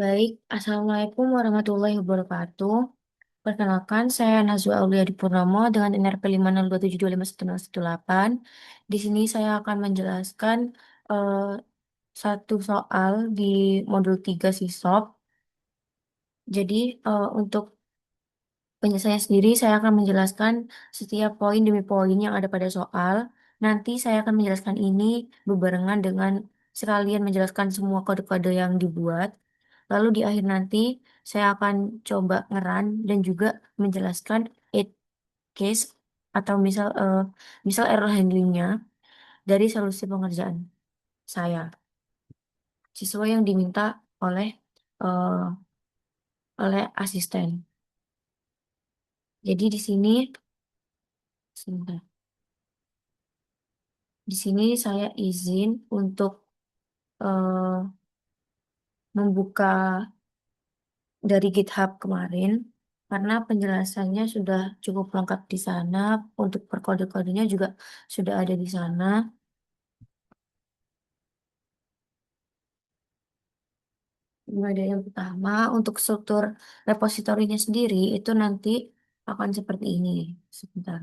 Baik, Assalamualaikum warahmatullahi wabarakatuh. Perkenalkan, saya Nazwa Auliadi Purnomo dengan NRP 502725118. Di sini saya akan menjelaskan eh, satu soal di modul 3 SISOP. Jadi, untuk penyelesaian sendiri, saya akan menjelaskan setiap poin demi poin yang ada pada soal. Nanti saya akan menjelaskan ini bebarengan dengan sekalian menjelaskan semua kode-kode yang dibuat. Lalu di akhir nanti, saya akan coba ngeran dan juga menjelaskan edge case atau misal error handlingnya dari solusi pengerjaan saya sesuai yang diminta oleh eh, asisten. Jadi di sini, sebentar. Di sini saya izin untuk eh, membuka dari GitHub kemarin karena penjelasannya sudah cukup lengkap di sana. Untuk perkode-kodenya juga sudah ada di sana. Mulai dari yang pertama, untuk struktur repositorinya sendiri itu nanti akan seperti ini. Sebentar.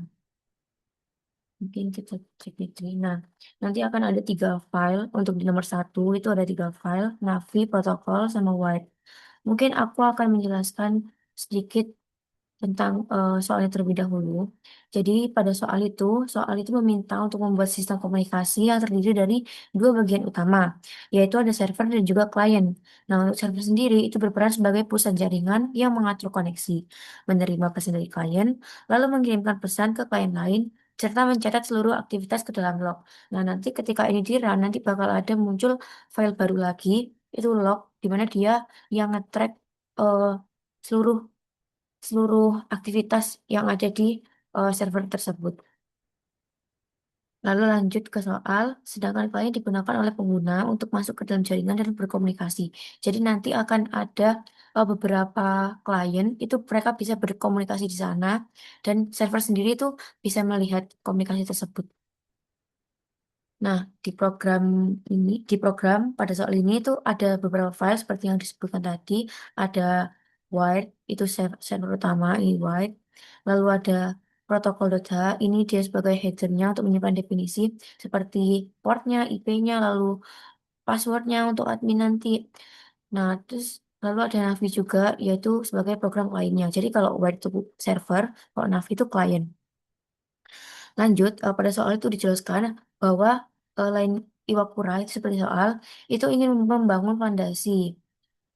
Mungkin kita cek di sini. Nah, nanti akan ada tiga file. Untuk di nomor satu itu ada tiga file, Navi, protokol, sama Wide. Mungkin aku akan menjelaskan sedikit tentang soalnya terlebih dahulu. Jadi pada soal itu meminta untuk membuat sistem komunikasi yang terdiri dari dua bagian utama, yaitu ada server dan juga klien. Nah, untuk server sendiri itu berperan sebagai pusat jaringan yang mengatur koneksi, menerima pesan dari klien, lalu mengirimkan pesan ke klien lain, serta mencatat seluruh aktivitas ke dalam log. Nah, nanti ketika ini di-run, nanti bakal ada muncul file baru lagi, itu log, di mana dia yang nge-track eh, seluruh seluruh aktivitas yang ada di server tersebut. Lalu lanjut ke soal, sedangkan klien digunakan oleh pengguna untuk masuk ke dalam jaringan dan berkomunikasi. Jadi nanti akan ada beberapa klien, itu mereka bisa berkomunikasi di sana, dan server sendiri itu bisa melihat komunikasi tersebut. Nah, di program pada soal ini itu ada beberapa file seperti yang disebutkan tadi, ada wide, itu server utama, ini wide. Lalu ada protokol.h, ini dia sebagai headernya untuk menyimpan definisi seperti portnya, IP-nya, lalu passwordnya untuk admin nanti. Nah, terus lalu ada Navi juga, yaitu sebagai program lainnya. Jadi kalau wide itu server, kalau Navi itu klien. Lanjut, pada soal itu dijelaskan bahwa lain Iwakura itu seperti soal itu ingin membangun fondasi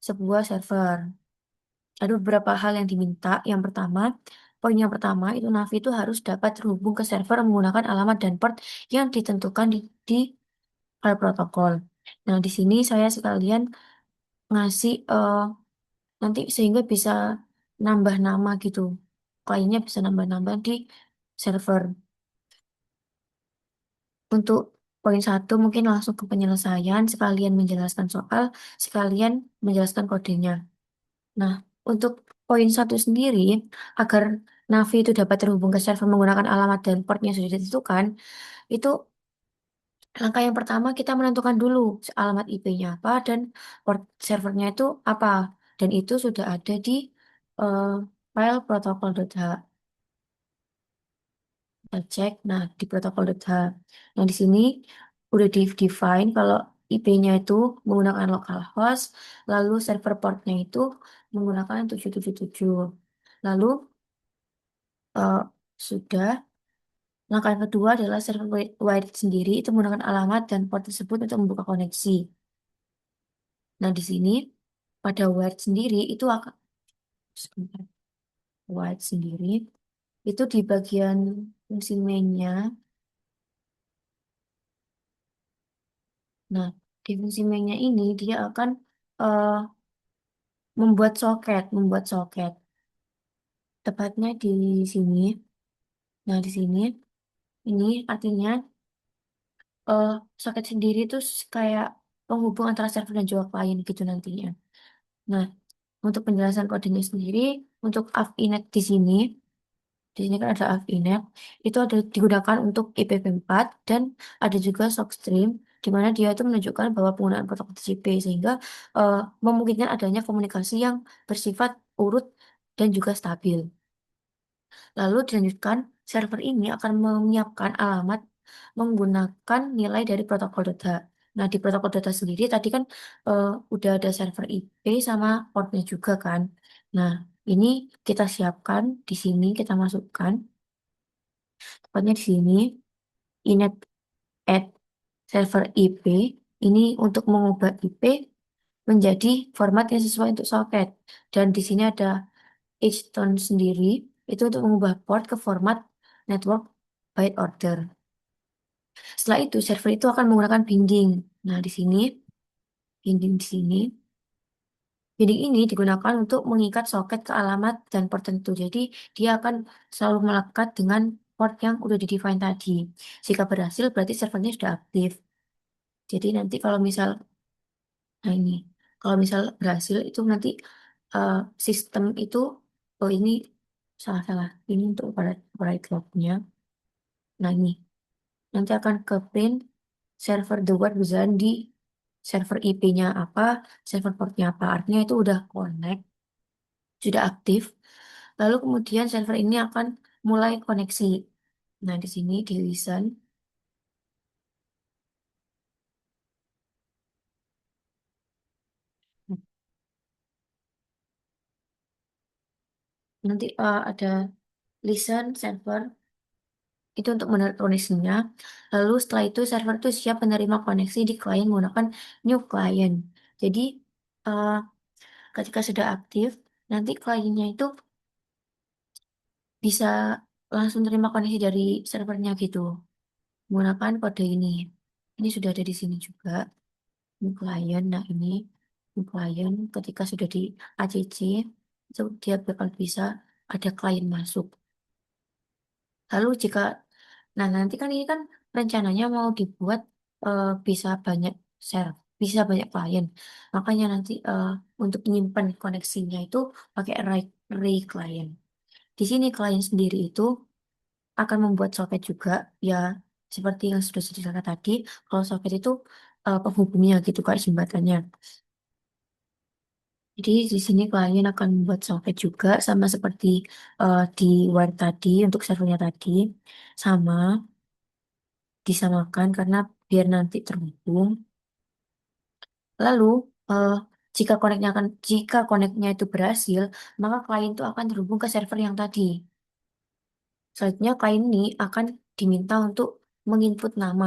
sebuah server. Ada beberapa hal yang diminta. Yang pertama, poin yang pertama itu Navi itu harus dapat terhubung ke server menggunakan alamat dan port yang ditentukan di file protokol. Nah, di sini saya sekalian ngasih nanti sehingga bisa nambah nama gitu. Kliennya bisa nambah-nambah di server. Untuk poin satu mungkin langsung ke penyelesaian, sekalian menjelaskan soal, sekalian menjelaskan kodenya. Nah, untuk poin satu sendiri, agar Navi itu dapat terhubung ke server menggunakan alamat dan port yang sudah ditentukan, itu langkah yang pertama kita menentukan dulu alamat IP-nya apa dan port servernya itu apa. Dan itu sudah ada di eh, file protokol.h. Kita cek, nah di protokol.h. Nah di sini udah di-define kalau IP-nya itu menggunakan localhost, lalu server portnya itu menggunakan 777. Lalu eh, sudah, langkah yang kedua adalah server wide sendiri itu menggunakan alamat dan port tersebut untuk membuka koneksi. Nah di sini pada wide sendiri itu akan sebentar, wide sendiri itu di bagian fungsi mainnya. Nah, di fungsi mainnya ini dia akan eh, membuat soket. Tepatnya di sini. Nah, di sini ini artinya eh, soket sendiri itu kayak penghubung antara server dan juga klien gitu nantinya. Nah, untuk penjelasan kodenya sendiri, untuk AVINET di sini kan ada AVINET, itu ada digunakan untuk IPv4 dan ada juga SOCStream. di mana dia itu menunjukkan bahwa penggunaan protokol TCP sehingga eh, memungkinkan adanya komunikasi yang bersifat urut dan juga stabil. Lalu dilanjutkan, server ini akan menyiapkan alamat menggunakan nilai dari protokol data. Nah, di protokol data sendiri tadi kan eh, udah ada server IP sama portnya juga kan. Nah, ini kita siapkan di sini, kita masukkan, tepatnya di sini, inet add server IP. Ini untuk mengubah IP menjadi format yang sesuai untuk soket. Dan di sini ada Edgeton sendiri, itu untuk mengubah port ke format network byte order. Setelah itu, server itu akan menggunakan binding. Nah, di sini, binding di sini. Binding ini digunakan untuk mengikat soket ke alamat dan port tertentu. Jadi, dia akan selalu melekat dengan port yang udah di-define tadi. Jika berhasil, berarti servernya sudah aktif. Jadi, nanti kalau misal, nah ini, kalau misal berhasil, itu nanti eh, sistem itu, oh ini salah-salah. Ini untuk override lognya. Nah, ini. Nanti akan ke print server the word misalnya di server IP-nya apa, server portnya apa. Artinya itu udah connect, sudah aktif. Lalu kemudian server ini akan mulai koneksi. Nah, di sini di listen, nanti ada listen server itu untuk menarik koneksinya. Lalu setelah itu server itu siap menerima koneksi di klien menggunakan new client. Jadi eh, ketika sudah aktif, nanti kliennya itu bisa langsung terima koneksi dari servernya gitu menggunakan kode ini. Ini sudah ada di sini juga. New client. Nah, ini new client ketika sudah di ACC itu dia bakal bisa ada klien masuk. Lalu jika nah nanti kan ini kan rencananya mau dibuat bisa banyak share, bisa banyak klien. Makanya nanti untuk menyimpan koneksinya itu pakai array client. Di sini klien sendiri itu akan membuat soket juga ya seperti yang sudah saya ceritakan tadi kalau soket itu penghubungnya gitu kayak jembatannya jadi di sini klien akan membuat soket juga sama seperti di Wire tadi untuk servernya tadi sama disamakan karena biar nanti terhubung lalu eh, jika koneknya itu berhasil maka klien itu akan terhubung ke server yang tadi selanjutnya klien ini akan diminta untuk menginput nama.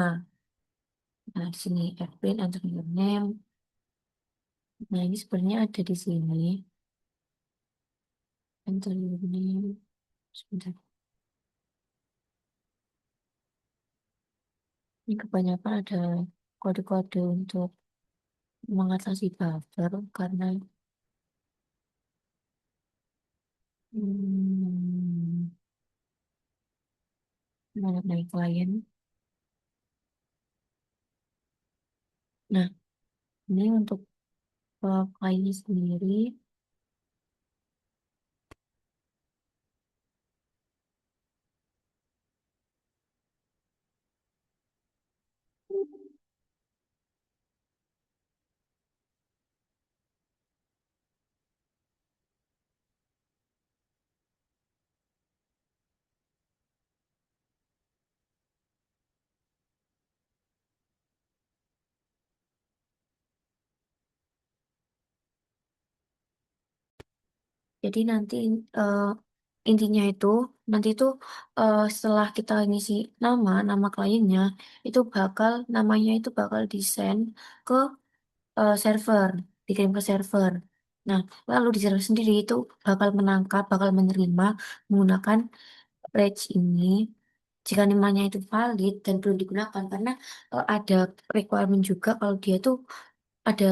Nah, di sini Edwin enter your name. Nah, ini sebenarnya ada di sini. Enter your name. Sebentar. Ini kebanyakan ada kode-kode untuk mengatasi buffer karena hmm, mengenai klien. Nah, ini untuk kliennya sendiri. Jadi nanti eh, intinya itu nanti itu setelah kita ngisi nama kliennya itu namanya itu bakal di-send ke server, dikirim ke server. Nah, lalu di server sendiri itu bakal menerima menggunakan page ini. Jika namanya itu valid dan belum digunakan, karena ada requirement juga kalau dia tuh ada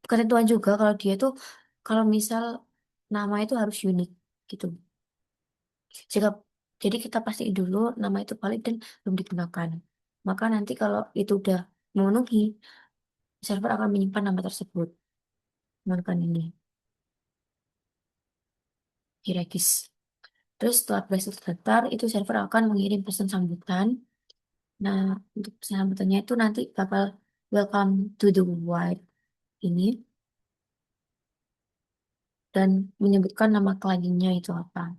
ketentuan juga kalau dia tuh kalau misal nama itu harus unik gitu. Jika jadi kita pastiin dulu nama itu valid dan belum digunakan. Maka nanti kalau itu udah memenuhi, server akan menyimpan nama tersebut. Menggunakan ini. Hierarkis. Terus setelah berhasil terdaftar, itu server akan mengirim pesan sambutan. Nah, untuk pesan sambutannya itu nanti bakal welcome to the white ini dan menyebutkan nama kliennya itu apa.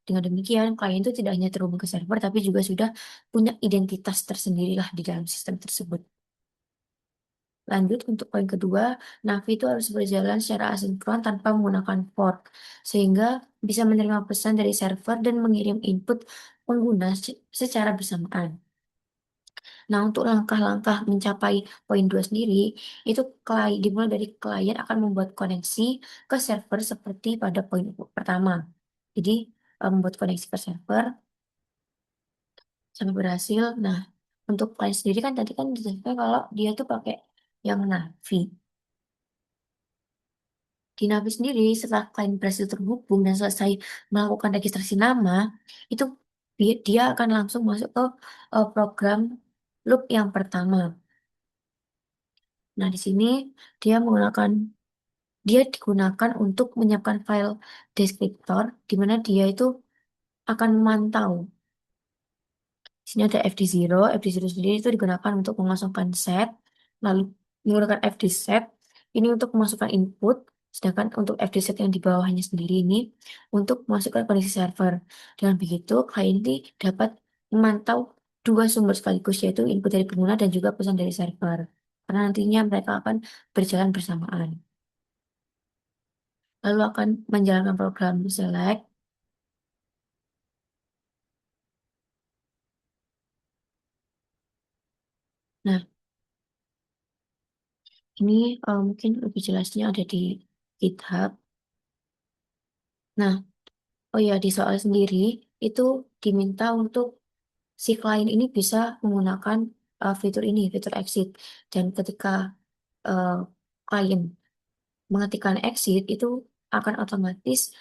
Dengan demikian, klien itu tidak hanya terhubung ke server, tapi juga sudah punya identitas tersendiri lah di dalam sistem tersebut. Lanjut untuk poin kedua, Navi itu harus berjalan secara asinkron tanpa menggunakan fork, sehingga bisa menerima pesan dari server dan mengirim input pengguna secara bersamaan. Nah, untuk langkah-langkah mencapai poin 2 sendiri, itu dimulai dari klien akan membuat koneksi ke server seperti pada poin pertama. Jadi, membuat koneksi ke server sampai berhasil. Nah, untuk klien sendiri kan tadi kan dijelaskan kalau dia tuh pakai yang Navi. Di Navi sendiri, setelah klien berhasil terhubung dan selesai melakukan registrasi nama, itu dia akan langsung masuk ke program loop yang pertama. Nah, di sini dia menggunakan dia digunakan untuk menyiapkan file deskriptor di mana dia itu akan memantau. Di sini ada FD0. FD0 sendiri itu digunakan untuk mengosongkan set, lalu menggunakan FD set ini untuk memasukkan input, sedangkan untuk FD set yang di bawahnya sendiri ini untuk memasukkan kondisi server. Dengan begitu, klien ini dapat memantau dua sumber sekaligus, yaitu input dari pengguna dan juga pesan dari server. Karena nantinya mereka akan berjalan bersamaan. Lalu akan menjalankan program select. Nah, ini mungkin lebih jelasnya ada di GitHub. Nah, oh ya, di soal sendiri itu diminta untuk si klien ini bisa menggunakan fitur ini, fitur exit. Dan ketika uh, klien mengetikkan exit, itu akan otomatis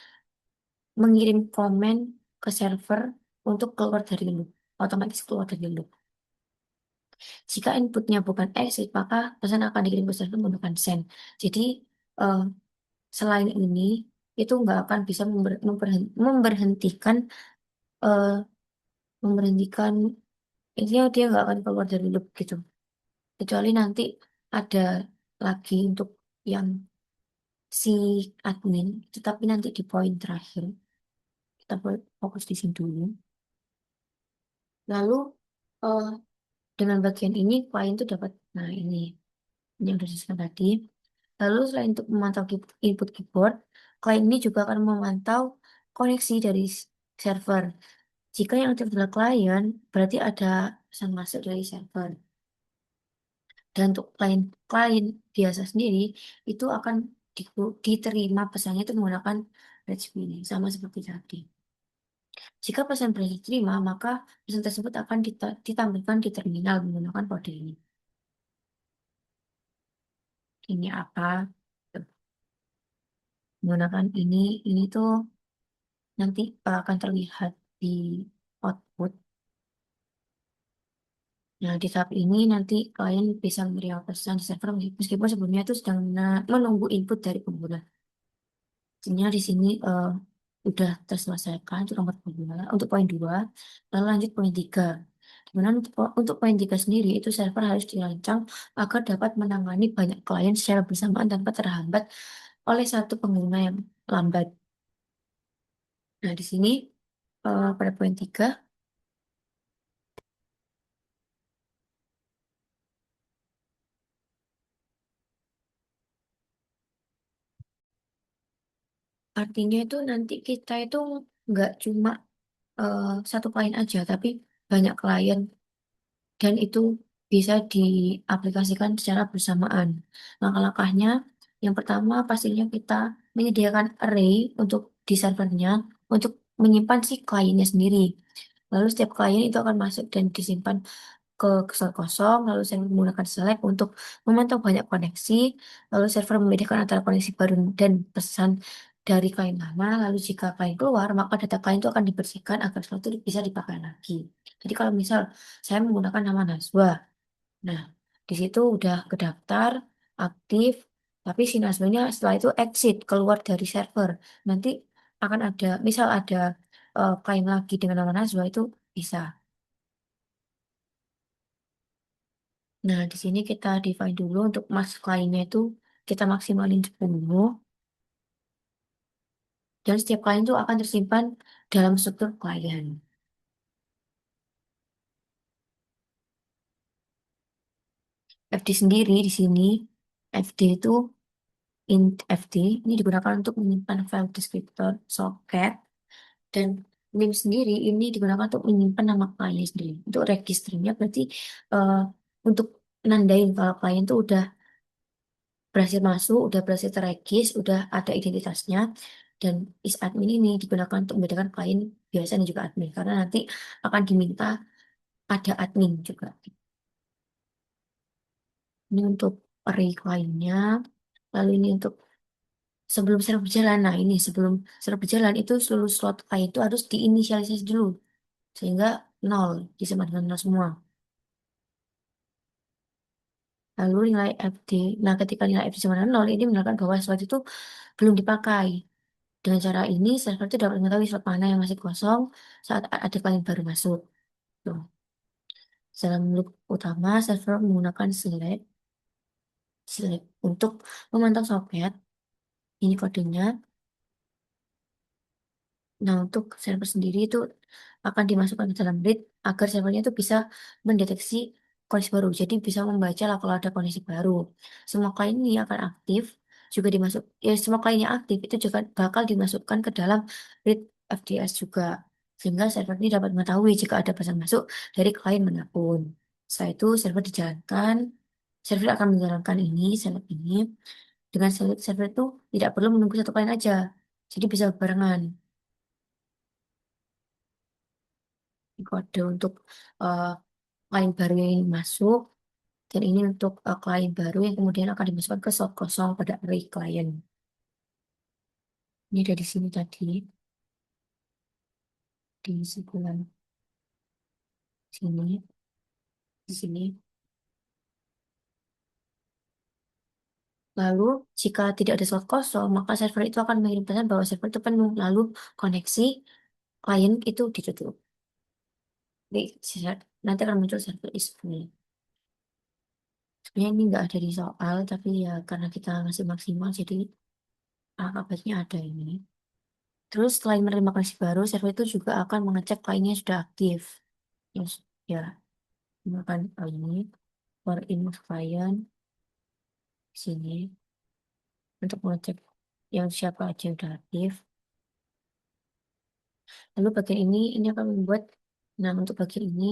mengirim komen ke server untuk keluar dari loop. Otomatis keluar dari loop. Jika inputnya bukan exit, maka pesan akan dikirim ke server menggunakan send. Jadi, eh, selain ini, itu nggak akan bisa memberhentikan eh, memberhentikan intinya dia nggak akan keluar dari loop gitu. Kecuali nanti ada lagi untuk yang si admin, tetapi nanti di poin terakhir. Kita fokus di sini dulu. Lalu eh, dengan bagian ini klien tuh dapat, nah ini yang sudah disebutkan tadi. Lalu selain untuk memantau input keyboard, klien ini juga akan memantau koneksi dari server. Jika yang aktif adalah klien, berarti ada pesan masuk dari server. Dan untuk klien biasa sendiri, itu akan diterima pesannya itu menggunakan recipe ini, sama seperti tadi. Jika pesan berhasil diterima, maka pesan tersebut akan ditampilkan di terminal menggunakan kode ini. Ini apa? Menggunakan ini tuh nanti akan terlihat di output. Nah, di tahap ini nanti klien bisa menerima pesan di server meskipun sebelumnya itu sedang menunggu input dari pengguna. Artinya di sini udah terselesaikan untuk nomor 2, untuk poin 2. Lalu lanjut poin 3. Dimana untuk poin 3 sendiri itu server harus dirancang agar dapat menangani banyak klien secara bersamaan tanpa terhambat oleh satu pengguna yang lambat. Nah, di sini pada poin 3 artinya itu nanti kita itu nggak cuma satu klien aja, tapi banyak klien dan itu bisa diaplikasikan secara bersamaan. Langkah-langkahnya, yang pertama pastinya kita menyediakan array untuk di servernya untuk menyimpan si kliennya sendiri. Lalu setiap klien itu akan masuk dan disimpan ke slot kosong, lalu saya menggunakan select untuk memantau banyak koneksi, lalu server membedakan antara koneksi baru dan pesan dari klien lama, lalu jika klien keluar, maka data klien itu akan dibersihkan agar slot itu bisa dipakai lagi. Jadi kalau misal saya menggunakan nama Najwa, nah di situ udah kedaftar, aktif, tapi si Najwanya setelah itu exit, keluar dari server. Nanti akan ada, misal ada klien lagi dengan nama Najwa itu bisa. Nah, di sini kita define dulu untuk mas kliennya itu kita maksimalin 10 dan setiap klien itu akan tersimpan dalam struktur klien. FD sendiri di sini, FD itu int FD ini digunakan untuk menyimpan file deskriptor soket dan name sendiri ini digunakan untuk menyimpan nama klien sendiri. Untuk registernya berarti eh, untuk nandain kalau klien itu udah berhasil masuk, udah berhasil terregis, udah ada identitasnya. Dan is admin ini digunakan untuk membedakan klien biasa dan juga admin. Karena nanti akan diminta ada admin juga. Ini untuk array kliennya. Lalu ini untuk sebelum server berjalan. Nah ini sebelum server berjalan itu seluruh slot klien itu harus diinisialisasi dulu. Sehingga nol, disama dengan nol semua. Lalu nilai FD. Nah ketika nilai FD sama dengan nol, ini menandakan bahwa slot itu belum dipakai. Dengan cara ini, server itu dapat mengetahui slot mana yang masih kosong saat ada klien baru masuk. Tuh. Dalam loop utama, server menggunakan select untuk memantau soket. Ini kodenya. Nah, untuk server sendiri itu akan dimasukkan ke dalam read agar servernya itu bisa mendeteksi kondisi baru. Jadi bisa membaca lah kalau ada kondisi baru. Semua klien ini akan aktif, juga dimasuk, ya semua klien yang aktif itu juga bakal dimasukkan ke dalam read FDS juga. Sehingga server ini dapat mengetahui jika ada pesan masuk dari klien manapun. Setelah itu server dijalankan, server akan menjalankan server ini. Dengan server itu tidak perlu menunggu satu klien aja. Jadi bisa barengan. Kode untuk eh, klien baru yang ingin masuk dan ini untuk klien baru yang kemudian akan dimasukkan ke slot kosong pada array klien. Ini ada di sini tadi di sebelah sini, di sini. Lalu jika tidak ada slot kosong, maka server itu akan mengirim pesan bahwa server itu penuh. Lalu koneksi klien itu ditutup. Nanti akan muncul server is full. Sebenarnya ini nggak ada di soal, tapi ya karena kita masih maksimal, jadi kabarnya ada ini. Terus selain menerima koneksi baru, server itu juga akan mengecek kliennya sudah aktif. Yes, ya, menggunakan ini for info client sini untuk mengecek yang siapa aja yang sudah aktif. Lalu bagian ini akan membuat, nah untuk bagian ini,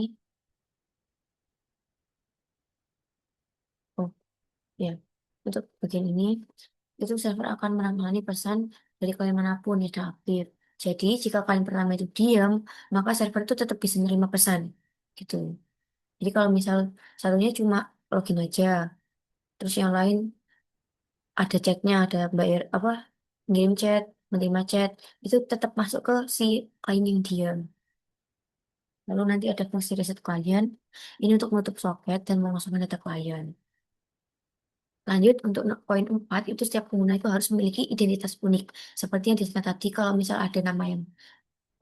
oh ya, untuk bagian ini itu server akan menangani pesan dari klien manapun yang sudah aktif. Jadi jika klien pertama itu diam, maka server itu tetap bisa menerima pesan, gitu. Jadi kalau misal satunya cuma login aja, terus yang lain ada chatnya, ada bayar apa ngirim chat, menerima chat, itu tetap masuk ke si klien yang diam. Lalu nanti ada fungsi reset klien, ini untuk menutup soket dan mengosongkan data klien. Lanjut untuk poin 4 itu setiap pengguna itu harus memiliki identitas unik. Seperti yang disebut tadi, kalau misal ada nama yang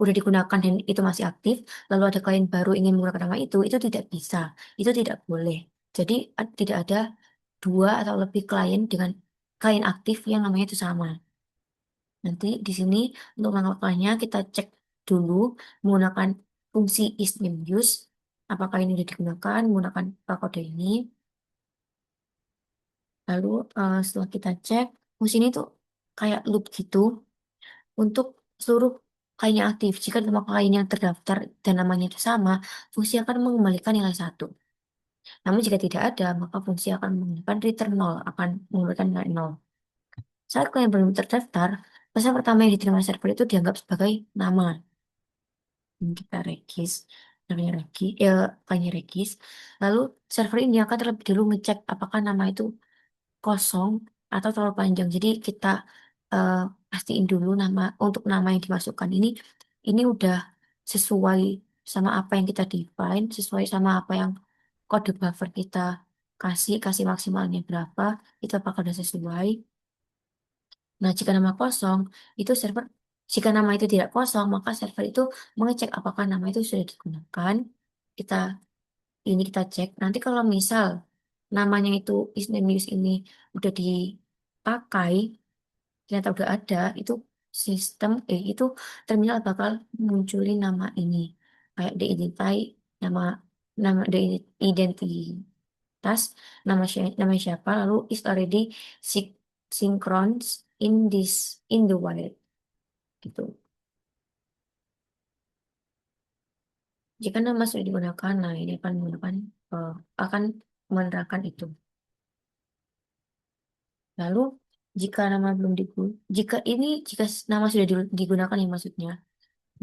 udah digunakan dan itu masih aktif, lalu ada klien baru ingin menggunakan nama itu tidak bisa. Itu tidak boleh. Jadi tidak ada dua atau lebih klien dengan klien aktif yang namanya itu sama. Nanti di sini untuk melakukannya kita cek dulu menggunakan fungsi is name use. Apakah ini sudah digunakan menggunakan kode ini. Lalu setelah kita cek, fungsi ini tuh kayak loop gitu untuk seluruh klien yang aktif. Jika nama klien yang terdaftar dan namanya itu sama, fungsi akan mengembalikan nilai satu. Namun jika tidak ada, maka fungsi akan mengembalikan return 0, akan mengembalikan nilai 0. Saat klien belum terdaftar, pesan pertama yang diterima server itu dianggap sebagai nama. Ini kita regis, namanya kliennya regis. Lalu server ini akan terlebih dahulu ngecek apakah nama itu kosong atau terlalu panjang. Jadi kita eh, pastiin dulu untuk nama yang dimasukkan ini udah sesuai sama apa yang kita define, sesuai sama apa yang kode buffer kita kasih maksimalnya berapa, itu apakah udah sesuai. Nah, jika nama kosong, itu server, jika nama itu tidak kosong, maka server itu mengecek apakah nama itu sudah digunakan. Kita, ini kita cek. Nanti kalau misal namanya itu Isnemius ini udah dipakai, ternyata udah ada, itu itu terminal bakal munculin nama ini. Kayak diidentify nama nama identitas, nama siapa, lalu is already synchronous in the wild gitu. Jika nama sudah digunakan, nah ini akan menggunakan eh, akan menerapkan itu. Lalu jika nama belum digunakan, jika nama sudah digunakan ya maksudnya.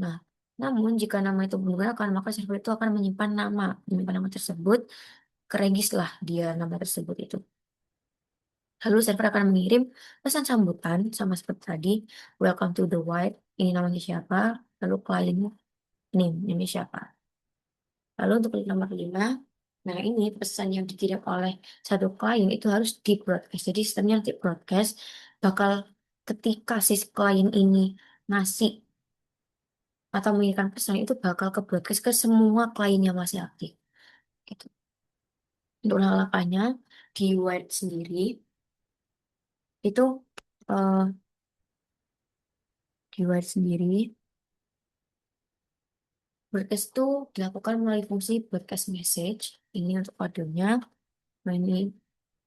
Nah, namun jika nama itu belum digunakan, maka server itu akan menyimpan nama tersebut ke regis lah dia nama tersebut itu. Lalu server akan mengirim pesan sambutan sama seperti tadi, welcome to the white, ini namanya siapa, lalu kliennya namanya siapa. Lalu untuk nomor 5, nah ini pesan yang dikirim oleh satu klien itu harus di broadcast. Jadi sistemnya nanti broadcast bakal ketika si klien ini ngasih atau mengirimkan pesan itu bakal ke broadcast ke semua klien yang masih aktif. Gitu. Untuk langkah-langkahnya di Word sendiri itu eh, di Word sendiri broadcast itu dilakukan melalui fungsi broadcast message. Ini untuk kodenya. Nah, ini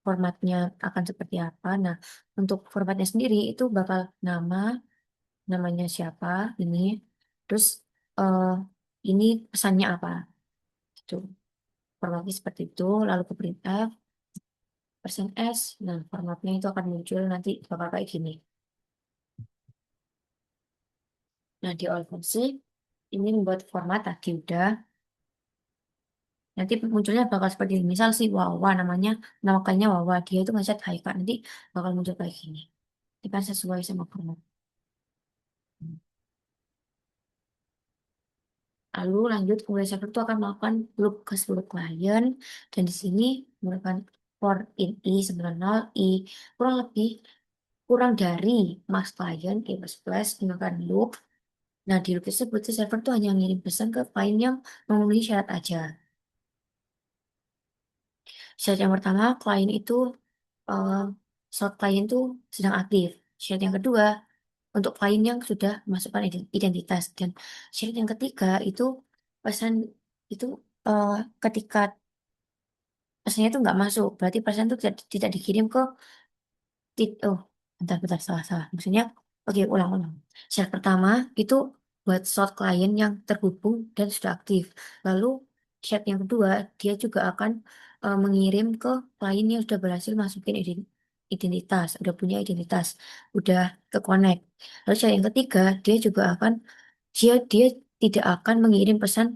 formatnya akan seperti apa. Nah, untuk formatnya sendiri itu bakal namanya siapa ini, terus eh, ini pesannya apa. Gitu. Formatnya seperti itu, lalu ke printf, persen S. Nah, formatnya itu akan muncul nanti bakal kayak gini. Nah, di all function ini membuat format tadi udah. Nanti munculnya bakal seperti ini. Misal si Wawa namanya, nama kayaknya Wawa. Dia itu ngeset hai Kak. Nanti bakal muncul kayak gini. Ini kan sesuai sama format. Lalu lanjut, kemudian server itu akan melakukan loop ke seluruh klien. Dan di sini menggunakan for in i 90 i kurang lebih kurang dari max client i plus plus menggunakan loop. Nah, di loop tersebut si server itu hanya ngirim pesan ke klien yang memenuhi syarat aja. Syarat yang pertama, klien itu eh slot klien itu sedang aktif. Syarat yang kedua, untuk klien yang sudah masukkan identitas. Dan syarat yang ketiga itu pesan itu eh, ketika pesannya itu nggak masuk, berarti pesan itu tidak dikirim ke oh bentar salah salah. Maksudnya oke ulang-ulang. Syarat pertama itu buat slot klien yang terhubung dan sudah aktif. Lalu syarat yang kedua dia juga akan mengirim ke klien yang sudah berhasil masukin identitas, udah punya identitas, udah ke connect. Lalu syarat yang ketiga dia tidak akan mengirim pesan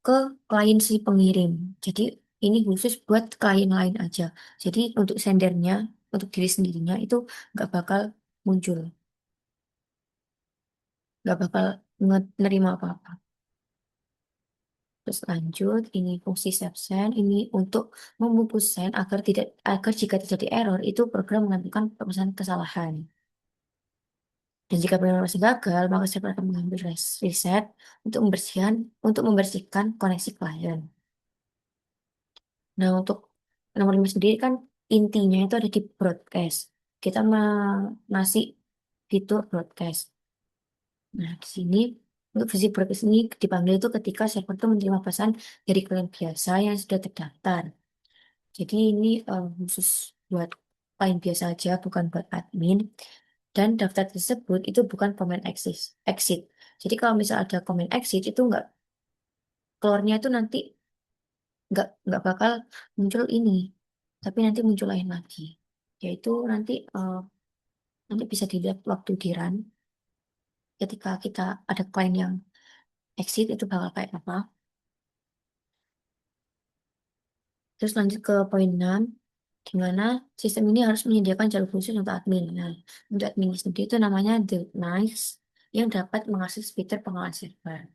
ke klien si pengirim. Jadi ini khusus buat klien lain aja. Jadi untuk sendernya, untuk diri sendirinya itu nggak bakal muncul, nggak bakal nerima apa-apa. Terus lanjut, ini fungsi send ini untuk membungkus send agar jika terjadi error itu program menentukan pemesan kesalahan. Dan jika program masih gagal, maka server akan mengambil reset untuk membersihkan koneksi klien. Nah, untuk nomor 5 sendiri kan intinya itu ada di broadcast. Kita ngasih fitur broadcast. Nah, di sini untuk fungsi broadcast ini dipanggil itu ketika server itu menerima pesan dari klien biasa yang sudah terdaftar. Jadi ini khusus buat klien biasa aja, bukan buat admin. Dan daftar tersebut itu bukan comment exit. Jadi kalau misal ada comment exit itu keluarnya itu nanti nggak bakal muncul ini, tapi nanti muncul lain lagi. Yaitu nanti bisa dilihat waktu di run ketika kita ada klien yang exit itu bakal kayak apa. Terus lanjut ke poin 6 di mana sistem ini harus menyediakan jalur khusus untuk admin. Nah, untuk admin sendiri itu namanya the nice yang dapat mengakses fitur pengawasan server.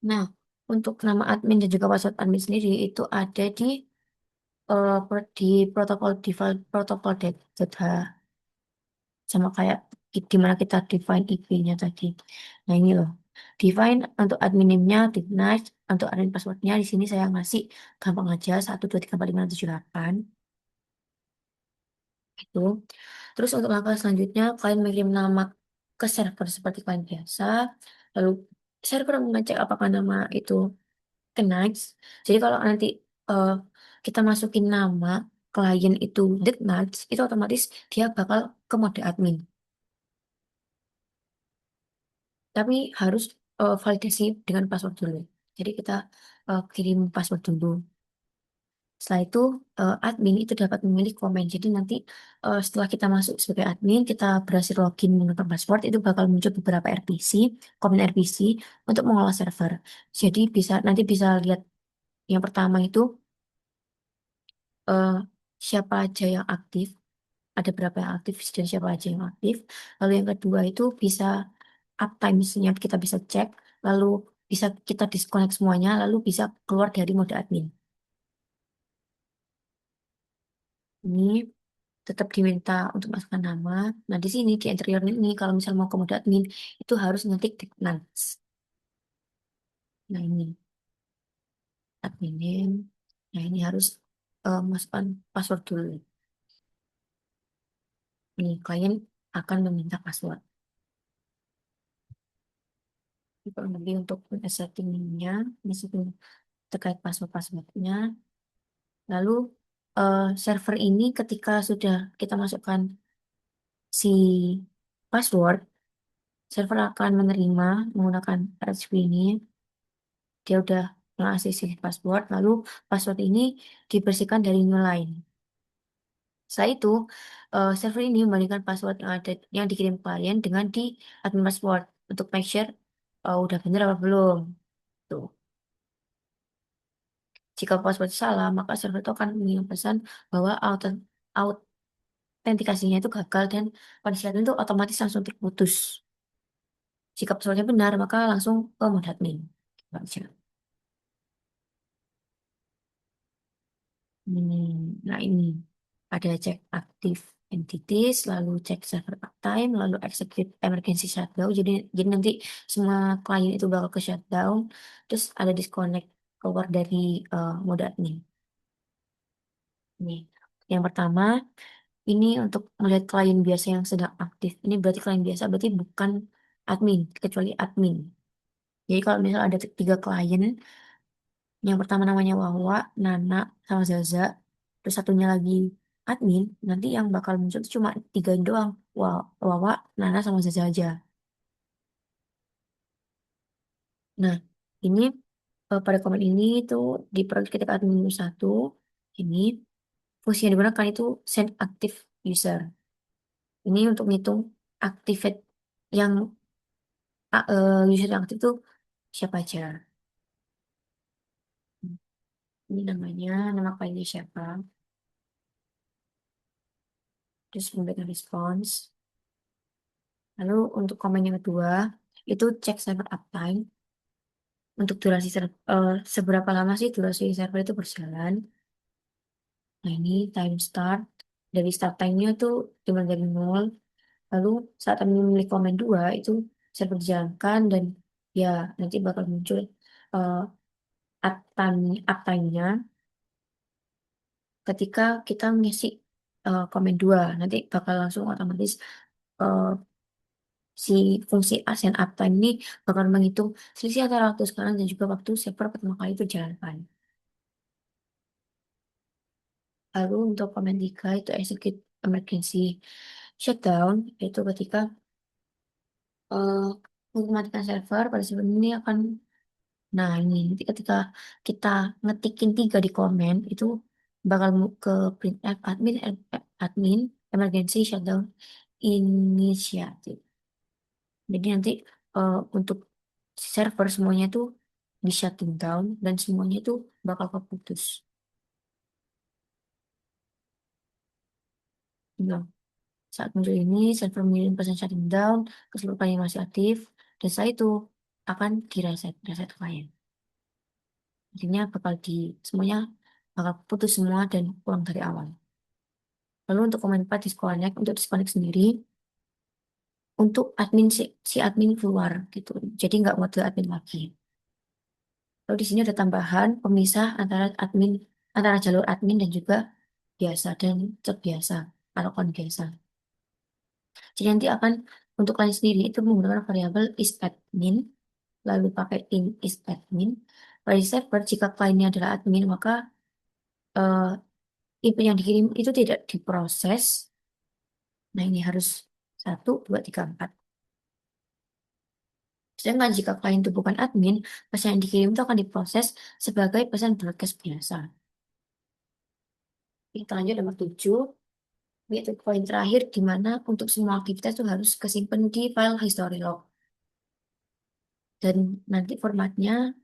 Nah, untuk nama admin dan juga password admin sendiri itu ada di protokol default protokol dot sama kayak di mana kita define IP-nya tadi. Nah, ini loh. Define untuk admin name-nya, Dignize. Untuk admin passwordnya di sini saya ngasih gampang aja 1234567 8 itu. Terus untuk langkah selanjutnya kalian mengirim nama ke server seperti kalian biasa. Lalu server mengecek apakah nama itu connects. Jadi kalau nanti eh, kita masukin nama klien itu Dignize, itu otomatis dia bakal ke mode admin. Tapi harus validasi dengan password dulu. Jadi kita kirim password dulu. Setelah itu admin itu dapat memilih komen. Jadi nanti setelah kita masuk sebagai admin, kita berhasil login menggunakan password, itu bakal muncul beberapa RPC, komen RPC untuk mengolah server. Jadi nanti bisa lihat yang pertama itu eh, siapa aja yang aktif, ada berapa yang aktif dan siapa aja yang aktif. Lalu yang kedua itu bisa uptime-nya kita bisa cek, lalu bisa kita disconnect semuanya, lalu bisa keluar dari mode admin. Ini tetap diminta untuk masukkan nama. Nah, di sini di interior ini kalau misal mau ke mode admin itu harus ngetik Dignize. Nah, ini admin name. Nah, ini harus masukkan password dulu. Ini klien akan meminta password. Nanti untuk settingnya, di situ terkait password-passwordnya. Lalu server ini ketika sudah kita masukkan si password, server akan menerima menggunakan RHP ini. Dia udah ngasih si password, lalu password ini dibersihkan dari new line. Setelah itu, server ini membandingkan password yang dikirim klien dengan di admin password untuk make sure udah bener apa belum. Tuh. Jika password salah, maka server itu akan mengirim pesan bahwa autentikasinya itu gagal dan pada saat itu otomatis langsung terputus. Jika passwordnya benar, maka langsung ke mode admin. Baca. Nah ini ada cek aktif entities, lalu cek server uptime, lalu execute emergency shutdown. Jadi nanti semua klien itu bakal ke shutdown, terus ada disconnect keluar dari mode admin. Nih, yang pertama ini untuk melihat klien biasa yang sedang aktif. Ini berarti klien biasa, berarti bukan admin, kecuali admin. Jadi kalau misalnya ada tiga klien, yang pertama namanya Wawa, Nana, sama Zaza. Terus satunya lagi admin. Nanti yang bakal muncul tuh cuma tiga ini doang. Wawa, Nana, sama Zaza aja. Nah, ini pada komen ini tuh di ketika admin satu, ini fungsi yang digunakan itu send active user. Ini untuk ngitung activate yang user yang aktif tuh siapa aja. Ini namanya, nama filenya siapa. Terus memberikan respons. Lalu untuk komen yang kedua, itu cek server uptime. Untuk durasi seberapa lama sih durasi server itu berjalan. Nah ini time start. Dari start time-nya tuh dimulai dari nol. Lalu saat kami memilih komen dua, itu server dijalankan dan ya nanti bakal muncul uh, uptime-nya ketika kita mengisi komen dua. Nanti bakal langsung otomatis uh, si fungsi assign uptime ini bakal menghitung selisih antara waktu sekarang dan juga waktu server pertama kali itu jalankan. Lalu untuk komen 3 itu execute emergency shutdown, itu ketika uh, mematikan server pada server ini akan, nah ini nanti ketika kita ngetikin 3 di komen, itu bakal ke printf admin emergency shutdown initiative. Jadi nanti untuk server semuanya itu di shutting down dan semuanya itu bakal keputus. Nah, saat muncul ini, server mengirim pesan shutting down ke seluruh klien yang masih aktif dan setelah itu akan reset klien. Akhirnya semuanya bakal putus semua dan ulang dari awal. Lalu untuk komen 4 disconnect, untuk disconnect sendiri, untuk admin si admin keluar gitu. Jadi nggak mode admin lagi. Lalu di sini ada tambahan pemisah antara admin antara jalur admin dan juga biasa dan chat biasa atau akun biasa. Jadi nanti akan untuk klien sendiri itu menggunakan variabel isAdmin, lalu pakai in isAdmin. Pada server, jika kliennya adalah admin, maka IP yang dikirim itu tidak diproses. Nah, ini harus 1, 2, 3, 4. Sedangkan jika klien itu bukan admin, pesan yang dikirim itu akan diproses sebagai pesan broadcast biasa. Kita lanjut nomor 7, yaitu poin terakhir di mana untuk semua aktivitas itu harus kesimpan di file history log. Dan nanti formatnya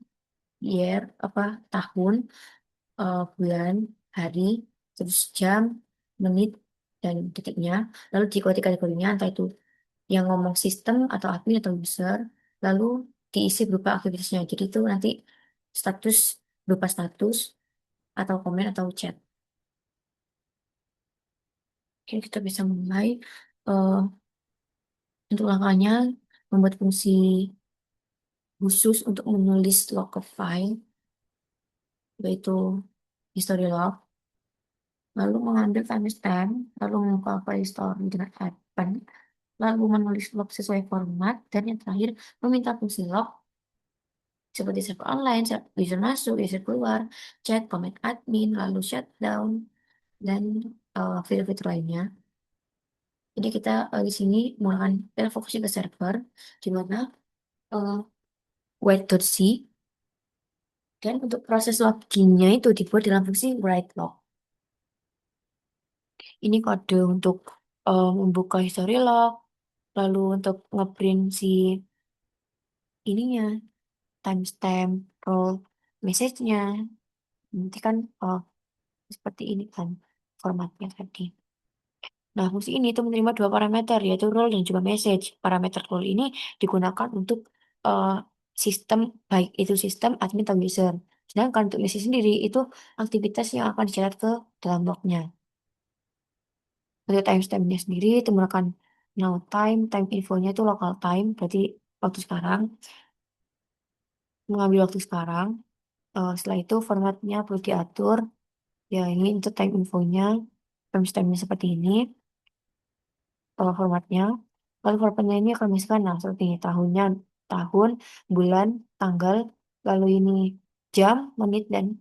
year, tahun, bulan, hari, terus jam, menit, dan detiknya. Lalu di kategorinya entah itu yang ngomong sistem atau admin atau user, lalu diisi berupa aktivitasnya. Jadi itu nanti status berupa status atau komen atau chat. Oke, kita bisa mulai eh, untuk langkahnya membuat fungsi khusus untuk menulis log ke file, yaitu history log, lalu mengambil timestamp, lalu membuka file history dengan append, lalu menulis log sesuai format, dan yang terakhir meminta fungsi log seperti server online, user masuk, user keluar, chat, comment admin, lalu shutdown, dan fitur-fitur lainnya. Jadi kita di sini menggunakan fokusnya ke server, di mana uh, wait.c, dan untuk proses loginnya itu dibuat dalam fungsi write log. Ini kode untuk membuka history log, lalu untuk ngeprint si ininya, timestamp, role, message-nya. Nanti kan seperti ini kan formatnya tadi. Nah, fungsi ini itu menerima dua parameter, yaitu role dan juga message. Parameter role ini digunakan untuk eh, sistem, baik itu sistem, admin, atau user. Sedangkan untuk message sendiri, itu aktivitas yang akan dicatat ke dalam lognya. Untuk timestamp-nya sendiri, itu menggunakan now time, time infonya itu local time, berarti waktu sekarang, mengambil waktu sekarang. Setelah itu formatnya perlu diatur, ya ini untuk time infonya, timestamp-nya seperti ini. Formatnya. Lalu formatnya ini akan misalkan, nah seperti ini, tahunnya, tahun, bulan, tanggal, lalu ini jam, menit, dan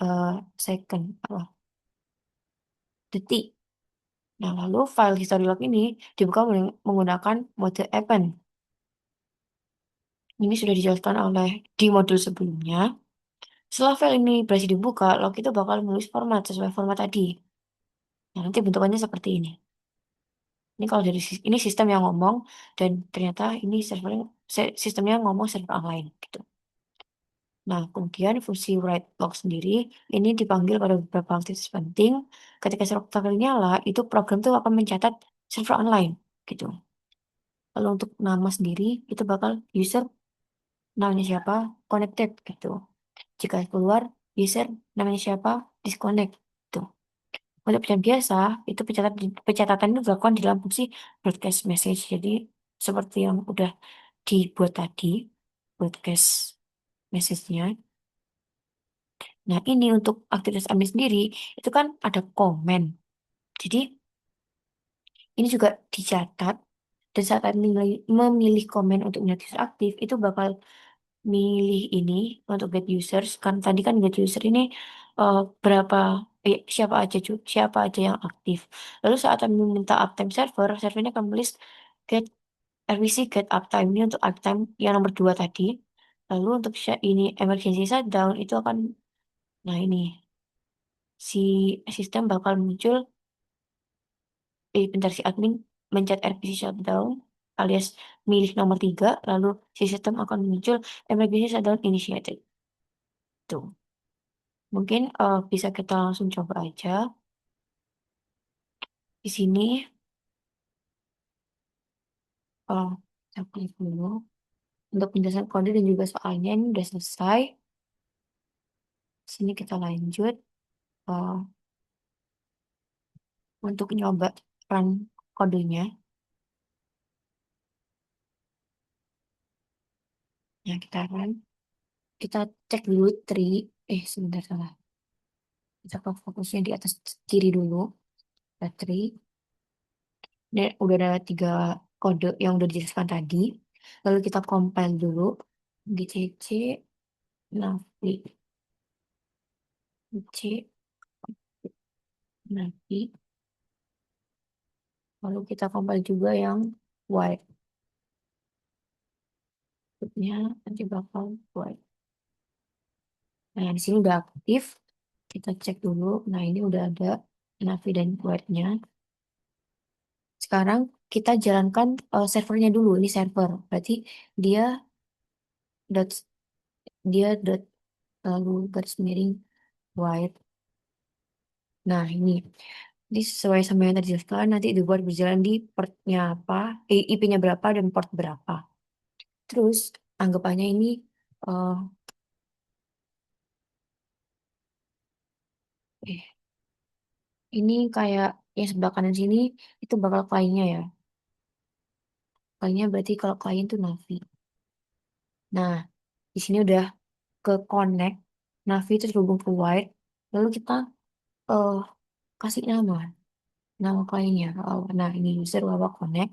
eh, second, detik. Nah, lalu file history log ini dibuka menggunakan mode append. Ini sudah dijelaskan oleh di modul sebelumnya. Setelah file ini berhasil dibuka, log itu bakal menulis format sesuai format tadi. Nah, nanti bentukannya seperti ini. Ini kalau dari ini sistem yang ngomong dan ternyata ini sistemnya ngomong server online gitu. Nah, kemudian fungsi write log sendiri ini dipanggil pada beberapa aktivitas penting. Ketika server nyala, itu program itu akan mencatat server online gitu. Lalu untuk nama sendiri itu bakal user namanya siapa connected gitu. Jika keluar user namanya siapa disconnect gitu. Untuk pencatatan biasa itu pencatatan itu dilakukan di dalam fungsi broadcast message. Jadi seperti yang udah dibuat tadi broadcast message-nya. Nah, ini untuk aktivitas admin sendiri, itu kan ada komen. Jadi, ini juga dicatat. Dan saat admin memilih komen untuk melihat user aktif, itu bakal milih ini untuk get users. Kan tadi kan get user ini berapa, siapa aja yang aktif. Lalu saat admin minta uptime server, servernya akan menulis get RPC get uptime ini untuk uptime yang nomor 2 tadi. Lalu untuk ini emergency shutdown itu akan, nah ini si sistem bakal muncul bentar si admin mencet RPC shutdown alias milih nomor 3 lalu si sistem akan muncul emergency shutdown initiated. Tuh. Mungkin bisa kita langsung coba aja di sini. uh, kita klik dulu untuk penjelasan kode dan juga soalnya ini udah selesai. Sini kita lanjut uh, untuk nyoba run kodenya. Nah, kita cek dulu sebentar salah. Kita fokusnya di atas kiri dulu, battery. Ini udah ada 3 kode yang udah dijelaskan tadi. Lalu kita compile dulu di CC Navi, C Navi. Lalu kita compile juga yang white. Outputnya nanti bakal white. Nah, di sini udah aktif. Kita cek dulu. Nah, ini udah ada Navi dan white-nya. Sekarang kita jalankan servernya dulu. Ini server. Berarti dia dot dia dot lalu garis miring white. Nah, ini sesuai sama yang tadi dijelaskan, nanti dibuat berjalan di portnya apa, IP-nya berapa dan port berapa. Terus anggapannya eh, eh, ini kayak yang sebelah kanan sini itu bakal kliennya ya. Kliennya berarti kalau klien tuh Navi. Nah, di sini udah ke connect, Navi itu terhubung ke Wire. Lalu kita eh kasih nama kliennya. Nah, ini user Wawa Connect.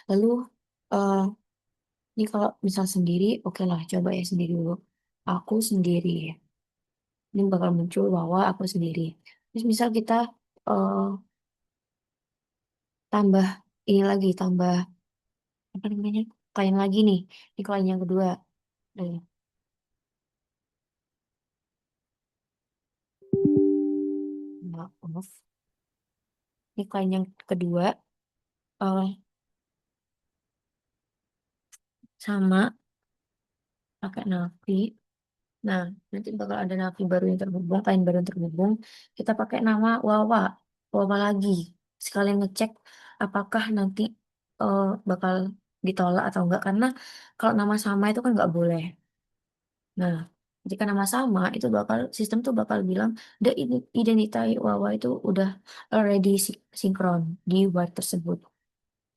Lalu eh ini kalau misal sendiri, oke lah, coba ya sendiri dulu. Aku sendiri. Ini bakal muncul bahwa aku sendiri. Terus misal kita eh, tambah ini lagi, tambah apa namanya? Klien lagi nih. Ini klien yang kedua. Eh, maaf. Ini klien yang kedua eh, sama pakai Navi. Nah, nanti bakal ada Navi baru yang terhubung, klien baru yang terhubung. Kita pakai nama Wawa, Wawa lagi. Sekalian ngecek apakah nanti bakal ditolak atau enggak. Karena kalau nama sama itu kan nggak boleh. Nah, jika nama sama itu sistem tuh bakal bilang identitas Wawa itu udah already sinkron di web tersebut.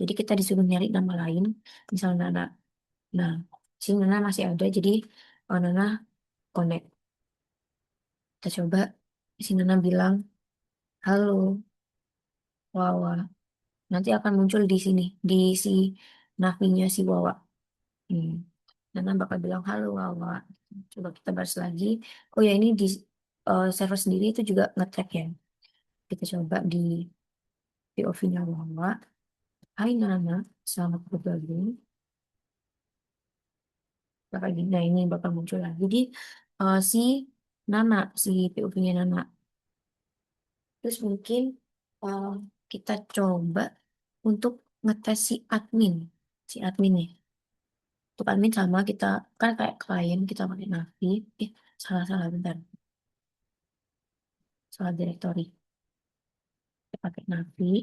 Jadi kita disuruh nyari nama lain, misalnya Nana. Nah, si Nana masih ada, jadi Nana connect. Kita coba si Nana bilang, halo Wawa. Nanti akan muncul di sini, di si navinya si Wawa. Hmm. Nana bakal bilang, halo Wawa. Coba kita bahas lagi. Oh ya, ini di server sendiri itu juga ngetrack ya. Kita coba di POV-nya Wawa. Hai Nana, selamat bergabung. Bakal gini, nah ini bakal muncul lagi. Jadi si Nana, si POV-nya Nana. Terus mungkin eh, kita coba untuk ngetes si admin nih. Untuk admin sama kita kan kayak klien kita pakai Navi. Salah salah bentar, salah directory. Kita pakai Navi.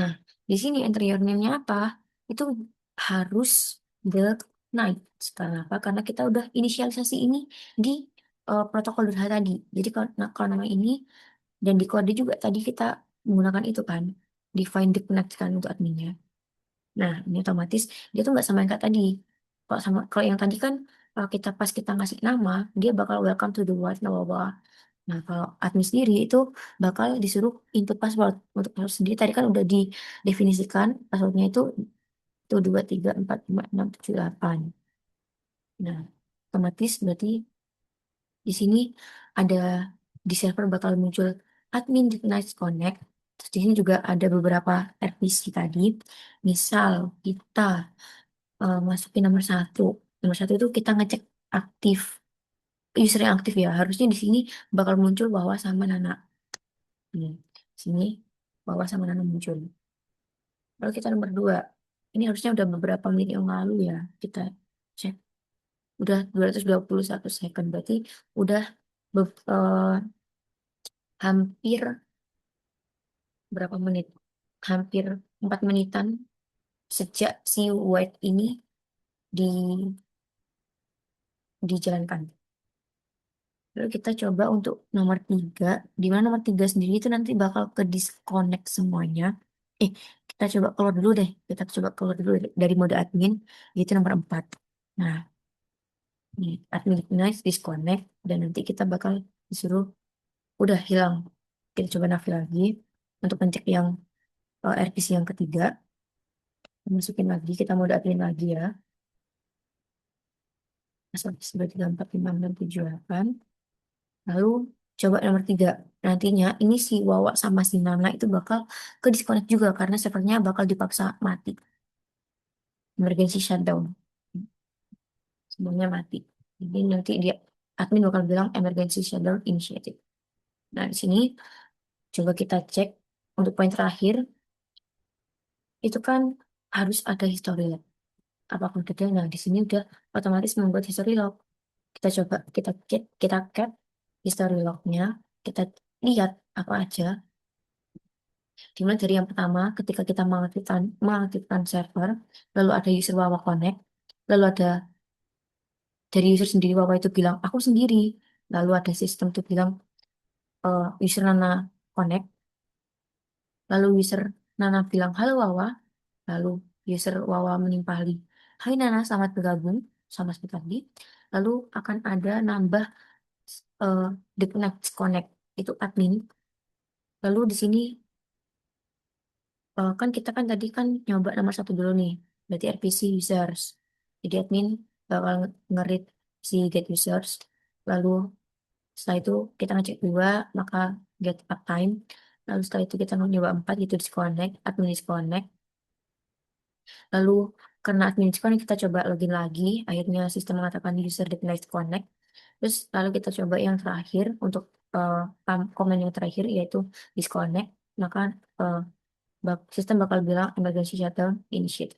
Nah, di sini interior name-nya apa? Itu harus the night. Karena apa? Karena kita udah inisialisasi ini di protokol DH tadi. Jadi kalau nama ini dan di kode juga tadi kita menggunakan itu kan, define the connect kan untuk adminnya. Nah, ini otomatis dia tuh nggak sama yang kayak tadi. Kalau yang tadi kan pas kita ngasih nama, dia bakal welcome to the world, bla bla bla. Nah, kalau admin sendiri itu bakal disuruh input password. Untuk password sendiri tadi kan udah didefinisikan passwordnya itu 2345678. Nah, otomatis berarti di sini ada di server bakal muncul admin di Nice Connect. Terus di sini juga ada beberapa RPC tadi. Misal kita masukin nomor 1. Nomor 1 itu kita ngecek aktif, user yang aktif ya. Harusnya di sini bakal muncul bahwa sama Nana. Hmm. Sini bahwa sama Nana muncul. Lalu kita nomor 2. Ini harusnya udah beberapa menit yang lalu ya. Kita cek. Udah 221 second. Berarti udah hampir berapa menit? Hampir 4 menitan sejak si White ini di, dijalankan. Lalu kita coba untuk nomor 3. Di mana nomor 3 sendiri itu nanti bakal ke disconnect semuanya. Eh, kita coba keluar dulu deh. Kita coba keluar dulu dari mode admin. Itu nomor 4. Nah, ini admin recognize, disconnect. Dan nanti kita bakal disuruh, udah hilang. Kita coba navigasi lagi. Untuk ngecek yang RPC yang ketiga. Masukin lagi, kita mode admin lagi ya. Asal 1, 2, 3, 4, 5, 6, 7, 8. Lalu coba nomor 3. Nantinya ini si Wawa sama si Nana itu bakal ke disconnect juga karena servernya bakal dipaksa mati. Emergency shutdown. Semuanya mati. Jadi nanti dia admin bakal bilang emergency shutdown initiated. Nah, di sini coba kita cek untuk poin terakhir itu kan harus ada history log. Apapun detailnya. Nah, di sini udah otomatis membuat history log. Kita coba kita cap history lognya. Kita lihat apa aja. Dimulai dari yang pertama, ketika kita mengaktifkan server, lalu ada user Wawa Connect, lalu ada dari user sendiri Wawa itu bilang, aku sendiri. Lalu ada sistem itu bilang, user Nana Connect, lalu user Nana bilang, halo Wawa, lalu user Wawa menimpali, hai Nana, selamat bergabung, sama seperti tadi. Lalu akan ada nambah uh, the next connect, itu admin. Lalu di sini kan kita kan tadi kan nyoba nomor 1 dulu nih, berarti RPC users. Jadi admin bakal ngerit si get users. Lalu setelah itu kita ngecek 2, maka get uptime. Lalu setelah itu kita nyoba 4, itu disconnect, admin disconnect. Lalu karena admin disconnect kita coba login lagi. Akhirnya sistem mengatakan user did not connect. Terus lalu kita coba yang terakhir untuk uh, komen yang terakhir yaitu disconnect. Maka uh, sistem bakal bilang emergency shutdown initiate.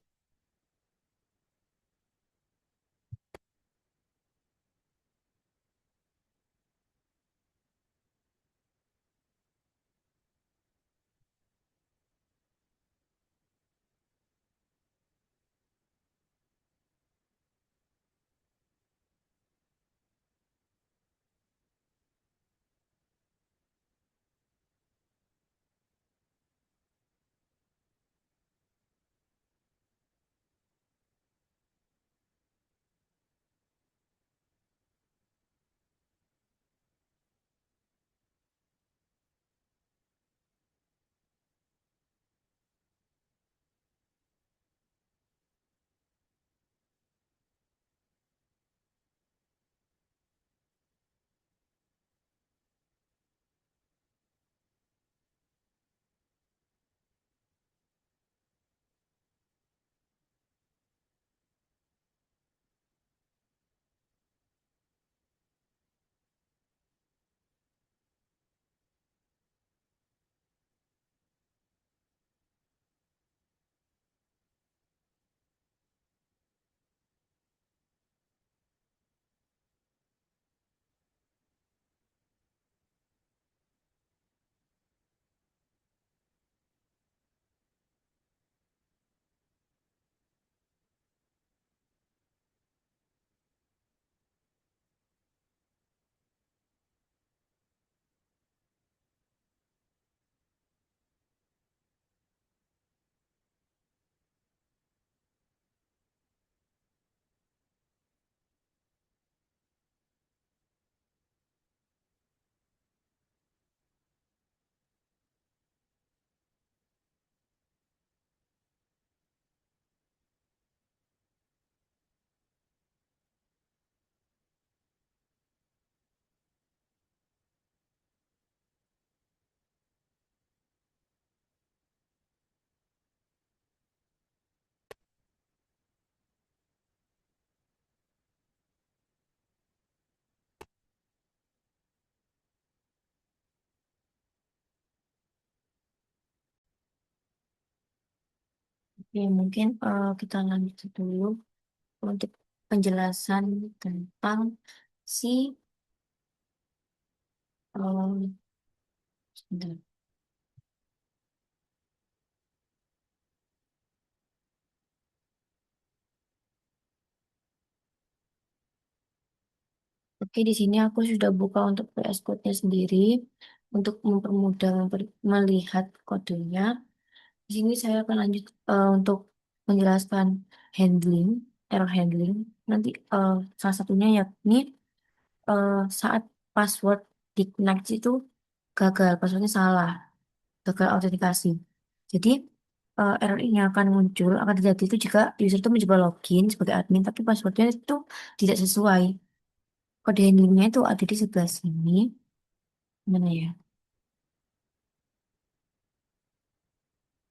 Oke, mungkin kita lanjut dulu untuk penjelasan tentang si sebentar. Oke, di sini aku sudah buka untuk VS Code-nya sendiri untuk mempermudah melihat kodenya. Di sini saya akan lanjut untuk menjelaskan handling, error handling. Nanti salah satunya yakni saat password di Knack itu gagal, passwordnya salah, gagal autentikasi. Jadi error ini akan muncul, akan terjadi itu jika user itu mencoba login sebagai admin, tapi passwordnya itu tidak sesuai. Kode handlingnya itu ada di sebelah sini. Mana ya?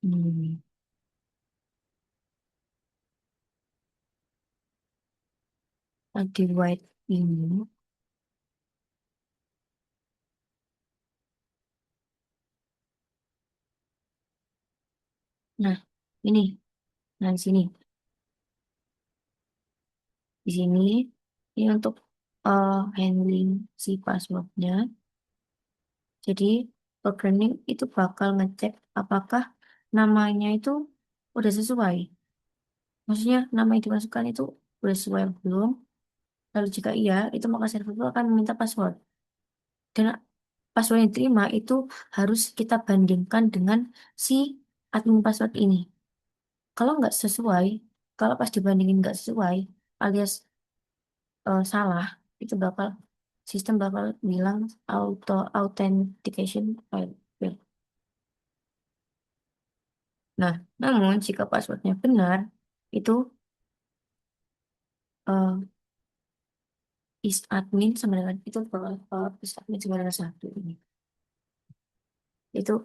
Hmm, di white ini. Nah, ini. Nah, di sini. Di sini, ini untuk handling si passwordnya. Jadi, programming itu bakal ngecek apakah namanya itu udah sesuai. Maksudnya, nama yang dimasukkan itu udah sesuai atau belum. Lalu jika iya, itu maka server itu akan meminta password. Dan password yang diterima itu harus kita bandingkan dengan si admin password ini. Kalau nggak sesuai, kalau pas dibandingin nggak sesuai, alias salah, itu bakal sistem bakal bilang auto authentication failed. Nah, namun jika passwordnya benar, itu is admin sama dengan itu bakal is admin sama dengan satu ini. Itu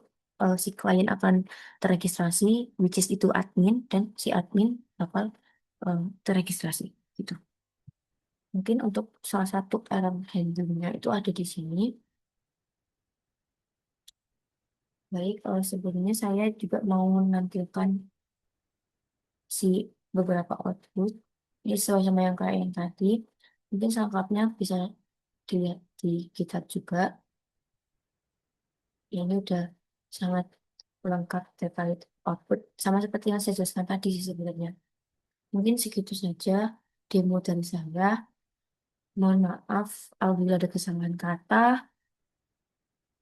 si klien akan terregistrasi, which is itu admin dan si admin bakal terregistrasi. Gitu. Mungkin untuk salah satu error handlingnya itu ada di sini. Baik, sebelumnya saya juga mau menampilkan si beberapa output. Ini sesuai sama yang kayak yang tadi. Mungkin selengkapnya bisa dilihat di GitHub juga. Ini udah sangat lengkap terkait output. Sama seperti yang saya jelaskan tadi sih sebenarnya. Mungkin segitu saja demo dari saya. Mohon maaf apabila ada kesalahan kata.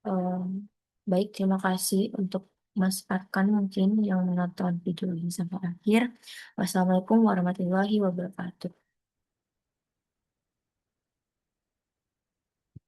Em, Baik, terima kasih untuk Mas Arkan mungkin yang menonton video ini sampai akhir. Wassalamualaikum warahmatullahi wabarakatuh.